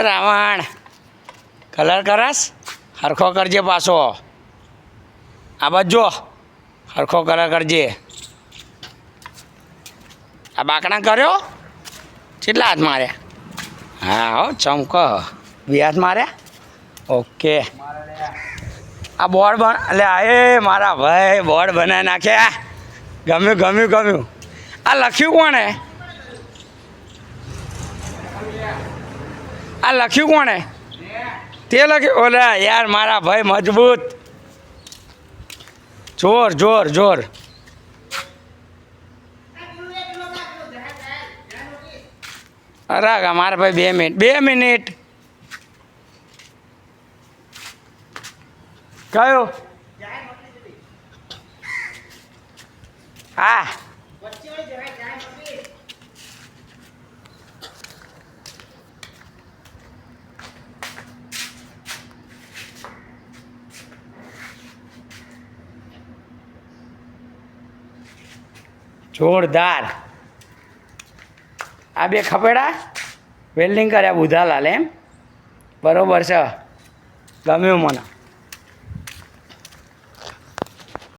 Ravan colour કરસ હરખો કરજે પાછો આ બાજુ હરખો કલર કરજે આ બાકડા કર્યો કેટલા હાથ માર્યા હા હો ચમકો 2 હાથ માર્યા ઓકે આ બોર્ડ એટલે એ મારા ભાઈ બોર્ડ બનાવી નાખ્યા ગમ્યું ગમ્યું ગમ્યું આ લખ્યું કોણે આ લખ્યું કોણે તે લખ્યું ઓલા યાર મારા ભાઈ મજબૂત જોર જોર જોર અરે મારા ભાઈ 2 મિનિટ કયો હા જોરદાર આ 2 ખપેડા વેલ્ડિંગ કર્યા બુધાલાલ એમ બરોબર છે ગમ્યું મને